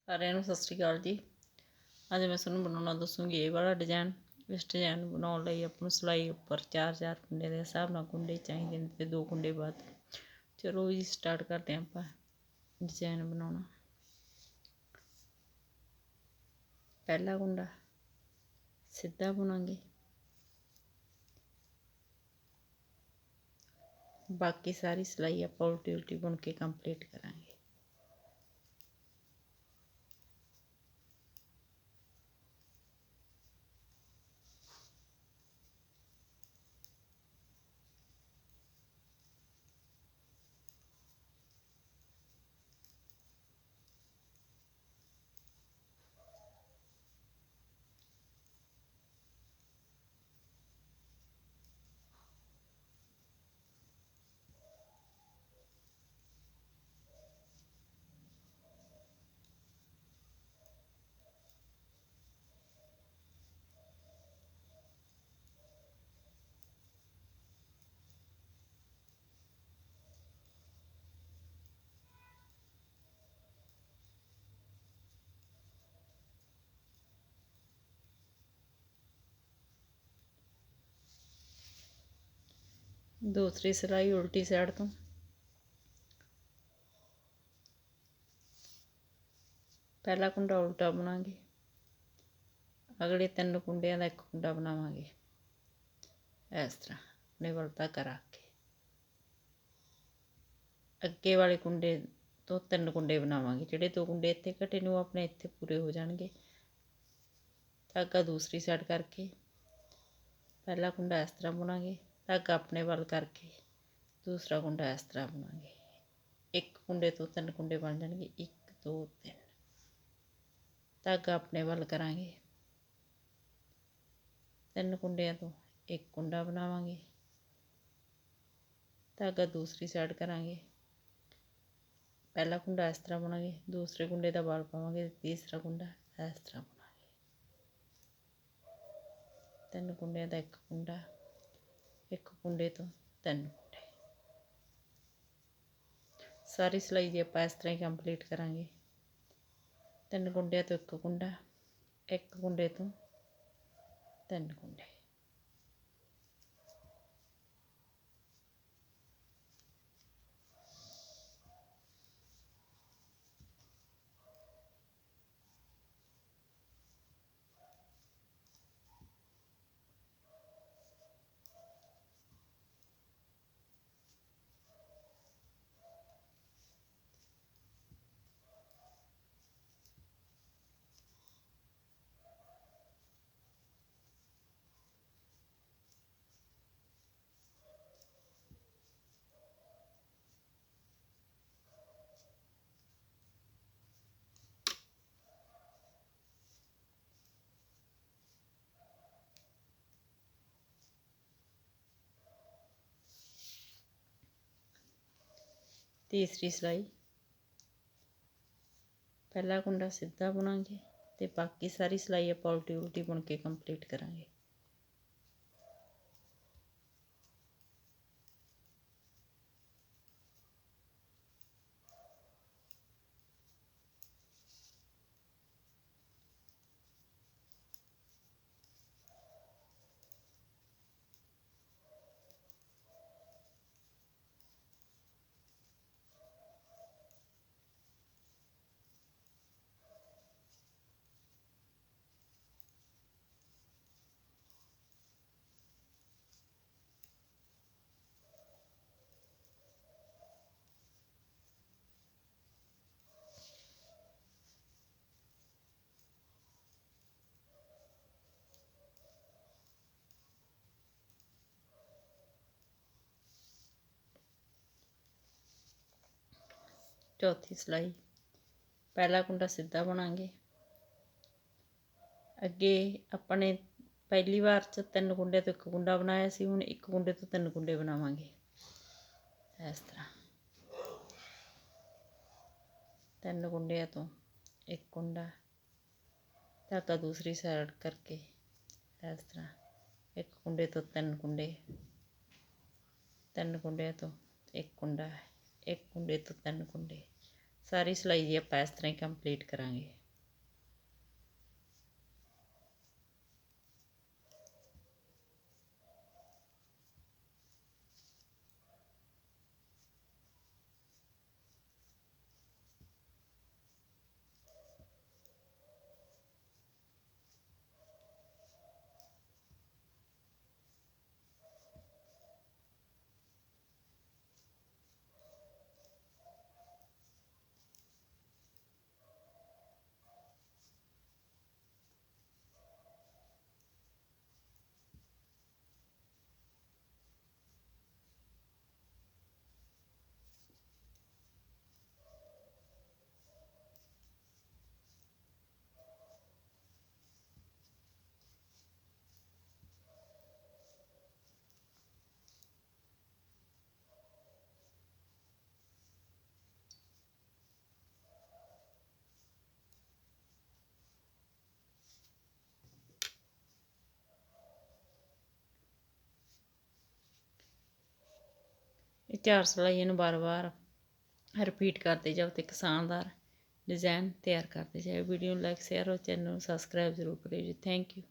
ਸਾਰਿਆਂ ਨੂੰ ਸਤਿ ਸ਼੍ਰੀ ਅਕਾਲ ਜੀ। ਅੱਜ ਮੈਂ ਤੁਹਾਨੂੰ ਬਣਾਉਣਾ ਦੱਸੂਗੀ ਇਹ ਵਾਲਾ ਡਿਜ਼ਾਈਨ। ਇਸ ਡਿਜ਼ਾਈਨ ਨੂੰ ਬਣਾਉਣ ਲਈ ਆਪਾਂ ਨੂੰ ਸਿਲਾਈ ਉੱਪਰ 4 ਕੁੰਡੇ ਦੇ ਹਿਸਾਬ ਨਾਲ ਕੁੰਡੇ ਚਾਹੀਦੇ ਨੇ ਤੇ 2 ਕੁੰਡੇ ਬਾਅਦ। ਚਲੋ ਜੀ ਸਟਾਰਟ ਕਰਦੇ ਹਾਂ ਆਪਾਂ ਡਿਜ਼ਾਈਨ ਬਣਾਉਣਾ। ਪਹਿਲਾ ਕੁੰਡਾ ਸਿੱਧਾ ਬੁਣਾਂਗੇ, ਬਾਕੀ ਸਾਰੀ ਸਿਲਾਈ ਆਪਾਂ ਉਲਟੀ ਉਲਟੀ ਬੁਣ ਕੇ ਕੰਪਲੀਟ ਕਰਾਂਗੇ। दूसरी सिलाई उल्टी साइड तो पहला कुंडा उल्टा बनांगे, अगले 3 कुंडियां दा 1 कुंडा बनावांगे। इस तरह अपने वाल धागा रख के अगे वाले कुंडे तो 3 कुंडे बनावांगे। जिहड़े 2 कुंडे इत्थे घटे ने अपने इत्थे पूरे हो जाणगे। धागा दूसरी साइड करके पहला कुंडा इस तरह बुनांगे, धागा अपने वाल करके दूसरा कुंडा इस तरह बुनांगे। 1 कुंडे तो 3 कुंडे बन जाएंगे। 1 2 3 धागा अपने वाल करांगे, 3 कुंडियां तो 1 कुंडा बनावांगे, धागा दूसरी साइड करांगे। पहला कुंडा इस तरह बुनांगे, दूसरे कुंडे का वाल पावांगे, तीसरा कुंडा इस तरह बुनांगे। 3 कुंडियां का 1 कुंडा, 1 कुंडे तो 3 कुंडे। सारी सिलाई जी आप इस तरह ही कंप्लीट करांगे। 3 कुंडियां तो 1 कुंडा, 1 कुंडे तो 3 कुंडे। तीसरी सिलाई पहला कुंडा सीधा बुनांगे ते बाकी सारी सिलाई आप उल्टी उल्टी बुन के कंप्लीट करांगे। चौथी सिलाई पहला कुंडा सीधा बुनांगे, अगे अपने पहली बार च 3 कुंडे तो 1 कुंडा बनाया सी, हुण 1 कुंडे तो 3 कुंडे बनावांगे। इस तरह 3 कुंडियां तो 1 कुंडा, धागा दूसरी साइड करके इस तरह 1 कुंडे तो 3 कुंडे, 3 कुंडियां तो 1 कुंडा, 1 कुंडे तो 3 कुंडे। ਸਾਰੀ ਸਿਲਾਈ ਜੀ ਆਪਾਂ ਇਸ ਤਰ੍ਹਾਂ ਹੀ ਕੰਪਲੀਟ ਕਰਾਂਗੇ। ਇਹ 4 ਸਿਲਾਈਆਂ ਨੂੰ ਬਾਰ-ਬਾਰ ਰਿਪੀਟ ਕਰਦੇ ਜਾਓ ਤੇ ਇੱਕ ਸ਼ਾਨਦਾਰ ਡਿਜ਼ਾਈਨ ਤਿਆਰ ਕਰਦੇ ਜਾਓ। ਵੀਡੀਓ ਨੂੰ ਲਾਈਕ ਸ਼ੇਅਰ ਔਰ ਚੈਨਲ ਨੂੰ ਸਬਸਕ੍ਰਾਈਬ ਜ਼ਰੂਰ ਕਰਿਓ ਜੀ। Thank you.